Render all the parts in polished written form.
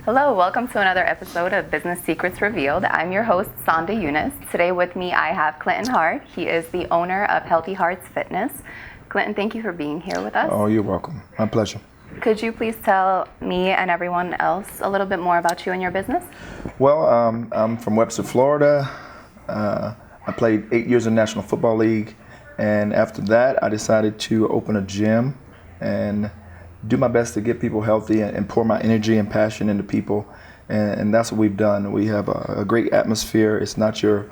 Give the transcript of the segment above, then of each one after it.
Hello, welcome to another episode of Business Secrets Revealed. I'm your host, Sonda Eunice. Today with me, I have Clinton Hart. He is the owner of Healthy Harts Fitness. Clinton, thank you for being here with us. Oh, you're welcome. My pleasure. Could you please tell me and everyone else a little bit more about you and your business? Well, I'm from Webster, Florida. I played 8 years in the National Football League, and after that, I decided to open a gym and do my best to get people healthy and pour my energy and passion into people, and that's what we've done. We have a great atmosphere. It's not your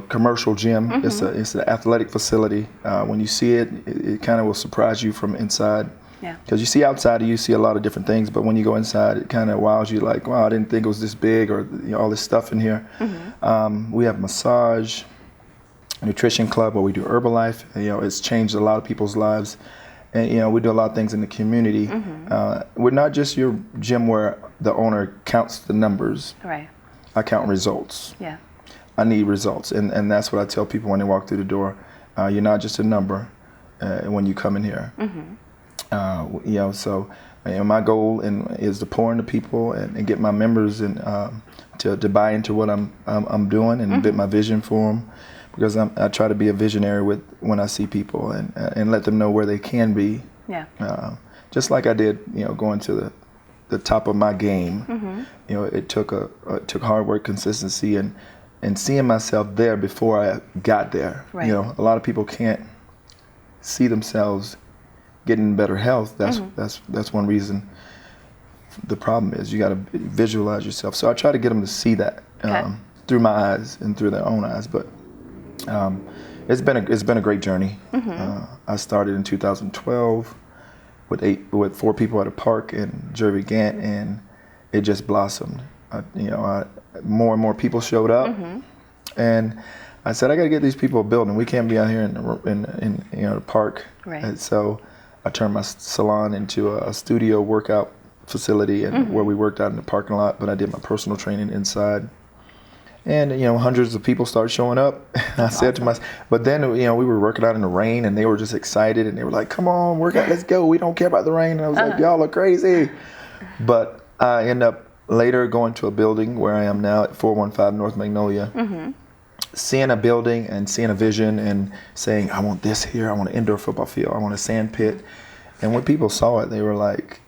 commercial gym. Mm-hmm. It's an athletic facility. When you see it, it kind of will surprise you from inside. Yeah. Because you see outside, you see a lot of different things, but when you go inside, it kind of wows you. Like, wow, I didn't think it was this big, or all this stuff in here. Mm-hmm. We have massage, nutrition club where we do Herbalife. It's changed a lot of people's lives. And we do a lot of things in the community. Mm-hmm. We're not just your gym where the owner counts the numbers. Right. I count results. Yeah. I need results, and that's what I tell people when they walk through the door. You're not just a number when you come in here. Mm-hmm. So my goal is to pour into people and get my members and to buy into what I'm doing and get my vision for them. Because I try to be a visionary when I see people and let them know where they can be. Yeah. Just like I did, going to the top of my game. Mm-hmm. It took hard work, consistency, and seeing myself there before I got there. Right. A lot of people can't see themselves getting better health. That's one reason. The problem is you got to visualize yourself. So I try to get them to see that through my eyes and through their own eyes, but. It's been a great journey. Mm-hmm. I started in 2012 with 4 people at a park in Jerry Gant, and it just blossomed. More and more people showed up, and I said I got to get these people a building. We can't be out here in the park. Right. And so I turned my salon into a studio workout facility, and where we worked out in the parking lot. But I did my personal training inside. And, hundreds of people started showing up. I said to myself, but then, we were working out in the rain, and they were just excited, and they were like, come on, work out, let's go. We don't care about the rain. And I was like, y'all are crazy. But I ended up later going to a building where I am now at 415 North Magnolia, seeing a building and seeing a vision and saying, I want this here. I want an indoor football field. I want a sand pit. And when people saw it, they were like,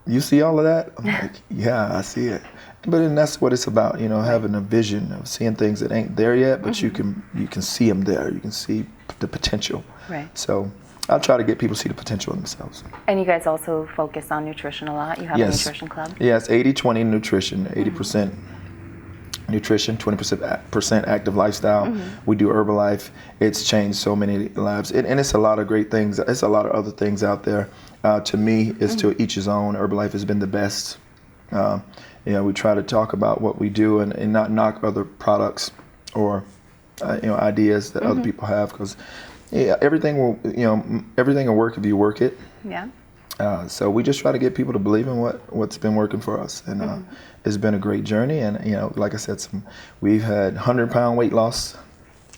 you see all of that? I'm like, yeah, I see it. But then that's what it's about, having a vision of seeing things that ain't there yet, but you can see them there. You can see the potential. Right. So I'll try to get people to see the potential in themselves. And you guys also focus on nutrition a lot. You have a nutrition club? Yes, 80-20 nutrition, 80% nutrition, 20% active lifestyle. We do Herbalife. It's changed so many lives. And it's a lot of great things. It's a lot of other things out there. To me, it's to each his own. Herbalife has been the best. We try to talk about what we do and not knock other products or ideas that other people have, because everything will work if you work it. Yeah. So we just try to get people to believe in what's been working for us, and it's been a great journey. And like I said, we've had 100-pound weight loss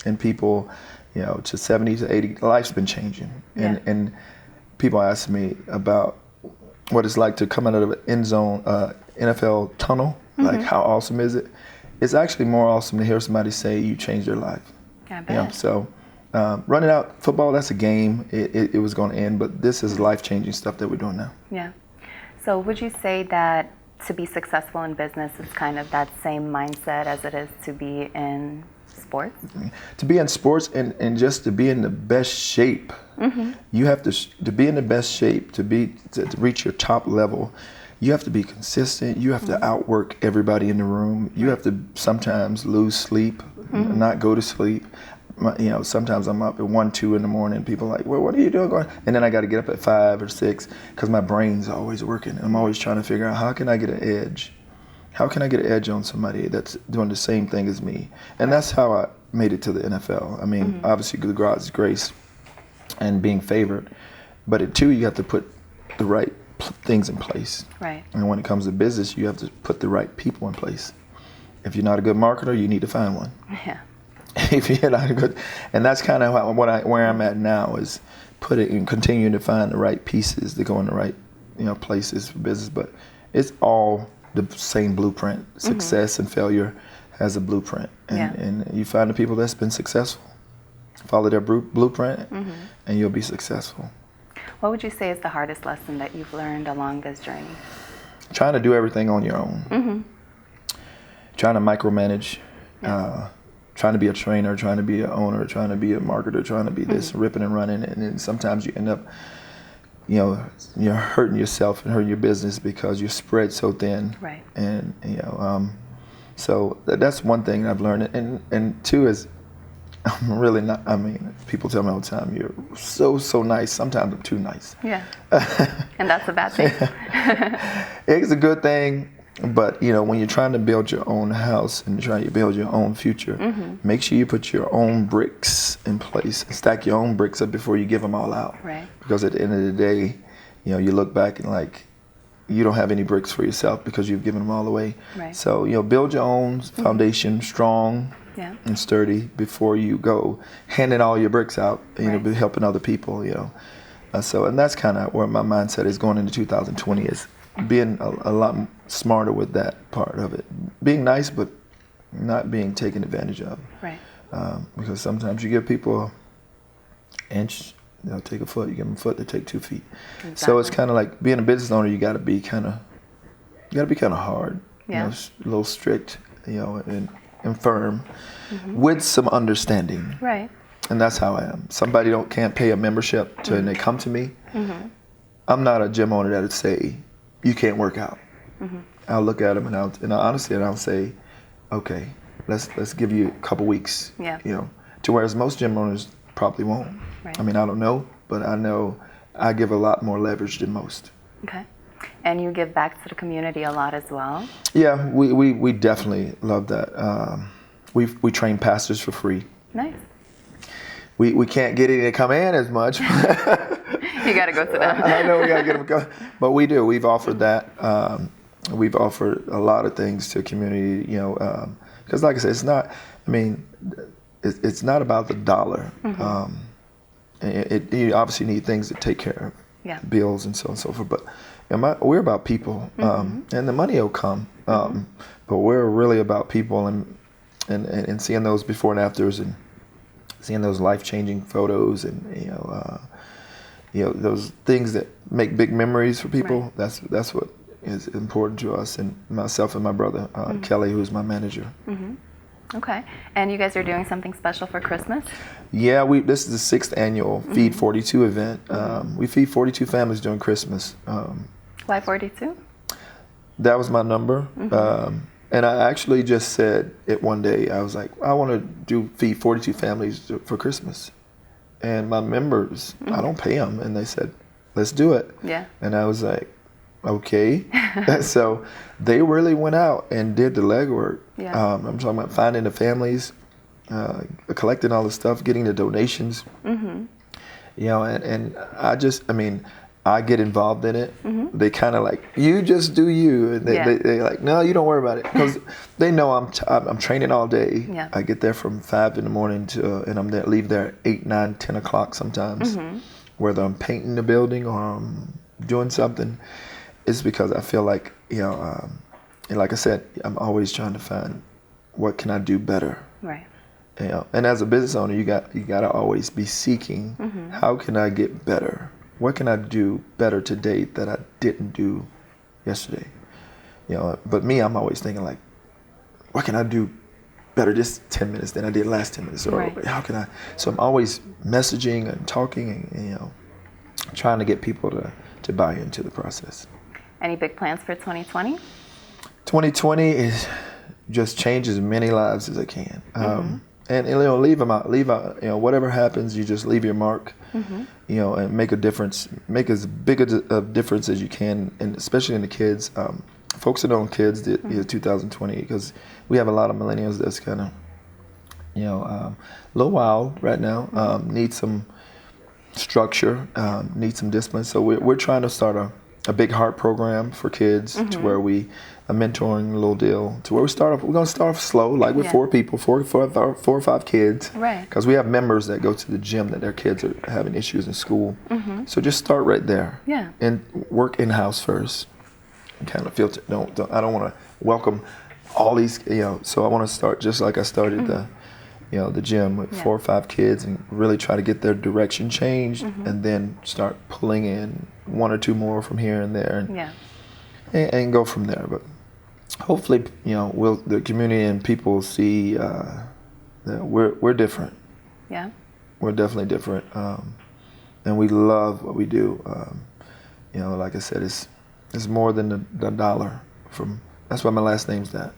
in people, to 70 to 80. Life's been changing, and people ask me about what it's like to come out of an end zone NFL tunnel. Like, how awesome is it? It's actually more awesome to hear somebody say you changed their life. I bet. So running out football, that's a game. It was going to end, but this is life-changing stuff that we're doing now. Yeah. So would you say that to be successful in business is kind of that same mindset as it is to be in sports? To be in sports and just to be in the best shape, you have to be in the best shape, to reach your top level. You have to be consistent. You have to outwork everybody in the room. You have to sometimes lose sleep, not go to sleep. Sometimes I'm up at 1, 2 in the morning. People are like, well, what are you doing? And then I got to get up at 5 or 6 because my brain's always working. I'm always trying to figure out, how can I get an edge? How can I get an edge on somebody that's doing the same thing as me? And that's how I made it to the NFL. I mean, obviously, God's grace and being favored. But too, you have to put the right things in place. Right. And when it comes to business, you have to put the right people in place. If you're not a good marketer, you need to find one. Yeah. If you're not a good, and that's kind of where I'm at now, is put it and continuing to find the right pieces to go in the right places for business. But it's all the same blueprint. Success and failure has a blueprint, and you find the people that's been successful, follow their blueprint, and you'll be successful. What would you say is the hardest lesson that you've learned along this journey? Trying to do everything on your own. Trying to micromanage. Trying to be a trainer, trying to be an owner, trying to be a marketer, trying to be this, ripping and running, and then sometimes you end up, you're hurting yourself and hurting your business because you're spread so thin. Right. And so that's one thing I've learned, and two is I'm really not. I mean, people tell me all the time, you're so nice. Sometimes I'm too nice. Yeah. And that's a bad thing. It's a good thing. But, when you're trying to build your own house and trying to build your own future, make sure you put your own bricks in place and stack your own bricks up before you give them all out. Right. Because at the end of the day, you look back and you don't have any bricks for yourself because you've given them all away. Right. So, build your own foundation strong and sturdy before you go handing all your bricks out, be helping other people, and that's kind of where my mindset is going into 2020 is being a lot smarter with that part of it. Being nice, but not being taken advantage of. Right. Because sometimes you give people an inch, they'll take a foot. You give them a foot, they take 2 feet. Exactly. So it's kind of like being a business owner. You got to be kind of hard. Yeah. A little strict. And firm, with some understanding. Right. And that's how I am. Somebody can't pay a membership and they come to me. I'm not a gym owner that would say, you can't work out. I'll look at them and I'll say, okay, let's give you a couple weeks. Yeah. To whereas most gym owners probably won't. Right. I mean, I don't know, but I know I give a lot more leverage than most. Okay. And you give back to the community a lot as well. Yeah, we definitely love that. We train pastors for free. Nice. We can't get any to come in as much. You got to go to them. I know we got to get them going, but we do. We've offered that. We've offered a lot of things to the community. Because like I said, it's not. I mean, it's not about the dollar. You obviously need things to take care of, bills and so on and so forth. But we're about people, and the money will come. But we're really about people and seeing those before and afters and seeing those life-changing photos and those things that make big memories for people. Right. That's what is important to us, and myself and my brother Kelly, who's my manager. Okay. And you guys are doing something special for Christmas? Yeah, this is the 6th annual Feed 42 event. We feed 42 families during Christmas. Why 42? That was my number. And I actually just said it one day. I was like, I want to feed 42 families for Christmas. And my members, I don't pay them. And they said, let's do it. Yeah. And I was like, okay. So they really went out and did the legwork. Yeah. I'm talking about finding the families, collecting all the stuff, getting the donations. And I get involved in it. They kind of like, you just do you. And they're like, no, you don't worry about it. Because they know I'm training all day. Yeah. I get there from 5 in the morning and I'm there, leave there at 8, 9, 10 o'clock sometimes. Whether I'm painting the building or I'm doing something, it's because I feel like, and like I said, I'm always trying to find what can I do better. Right. And as a business owner, you got to always be seeking, how can I get better? What can I do better today that I didn't do yesterday? But me, I'm always thinking like, what can I do better this 10 minutes than I did last 10 minutes? Or how can I? So I'm always messaging and talking and trying to get people to buy into the process. Any big plans for 2020? 2020 is just change as many lives as I can. And leave them out. Leave out. Whatever happens, you just leave your mark. And make a difference. Make as big a difference as you can, and especially in the kids. Focusing on kids, 2020, because we have a lot of millennials that's kind of, a little wild right now. Need some structure. Need some discipline. So we're trying to start a big heart program for kids to where we a mentoring little deal to where we're going to start off slow, like with 4 people, four or five kids, right? Because we have members that go to the gym that their kids are having issues in school. So just start right there, and work in house first, kind of filter. I don't want to welcome all these, so I want to start just like I started the gym with 4 or 5 kids and really try to get their direction changed, and then start pulling in 1 or 2 more from here and there, and go from there. But hopefully, the community and people see that we're different. Yeah. We're definitely different, and we love what we do. Like I said, it's more than the dollar. That's why my last name's that.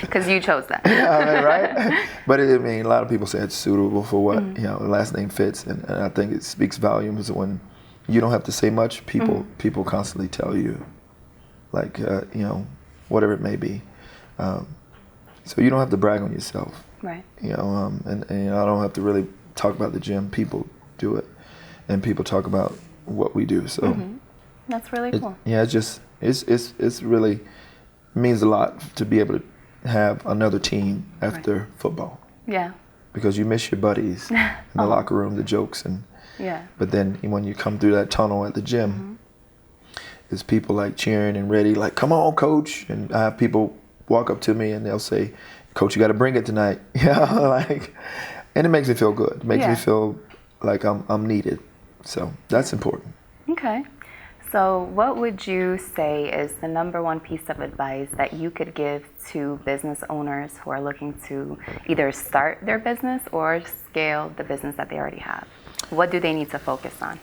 Because you chose that. Right? But a lot of people say it's suitable for what the last name fits, and I think it speaks volumes when you don't have to say much. People constantly tell you, like whatever it may be. So you don't have to brag on yourself. Right. And I don't have to really talk about the gym. People do it, and people talk about what we do. So that's really cool. It's really means a lot to be able to have another team after football. Yeah. Because you miss your buddies in the locker room, the jokes, but then when you come through that tunnel at the gym, it's people like cheering and ready, like, come on, coach. And I have people walk up to me and they'll say, coach, you got to bring it tonight. And it makes me feel good. It makes me feel like I'm needed. So that's important. Okay. So what would you say is the number one piece of advice that you could give to business owners who are looking to either start their business or scale the business that they already have? What do they need to focus on?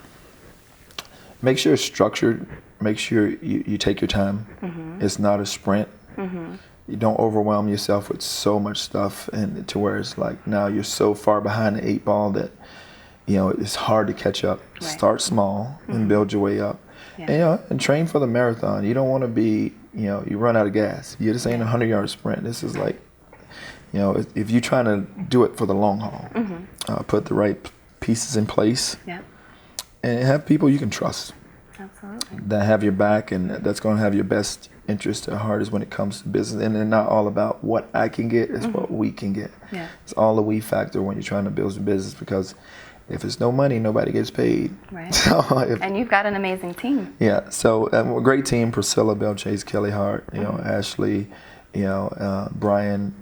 Make sure it's structured. Make sure you take your time. It's not a sprint. You don't overwhelm yourself with so much stuff, and to where it's like now you're so far behind the 8 ball that it's hard to catch up. Right. Start small and build your way up. And train for the marathon. You don't want to be, you run out of gas. You just ain't a 100-yard sprint. This is like, if you're trying to do it for the long haul, put the right pieces in place, and have people you can trust. Absolutely. That have your back and that's going to have your best interest at heart is when it comes to business. And they're not all about what I can get, it's what we can get. Yeah. It's all the we factor when you're trying to build a business, because if it's no money, nobody gets paid. Right. And you've got an amazing team. Yeah. So a great team: Priscilla, Bell, Chase, Kelly Hart, Ashley, Brian,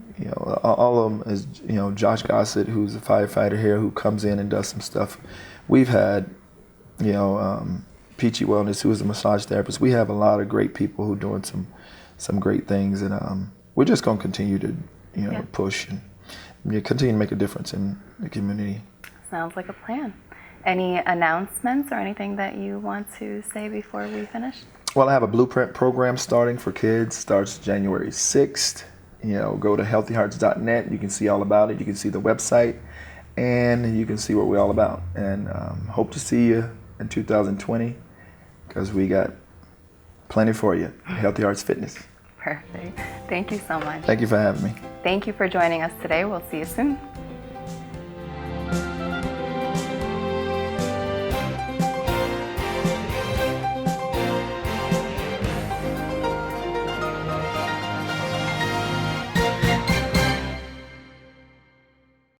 all of them is, Josh Gossett, who's a firefighter here, who comes in and does some stuff. We've had, Peachy Wellness, who is a massage therapist. We have a lot of great people who are doing some great things, and we're just going to continue to, push and continue to make a difference in the community. Sounds like a plan. Any announcements or anything that you want to say before we finish? Well, I have a blueprint program starting for kids. Starts January 6th. Go to healthyhearts.net. You can see all about it. You can see the website, and you can see what we're all about. And hope to see you in 2020, because we got plenty for you. Healthy Hearts Fitness. Perfect. Thank you so much. Thank you for having me. Thank you for joining us today. We'll see you soon.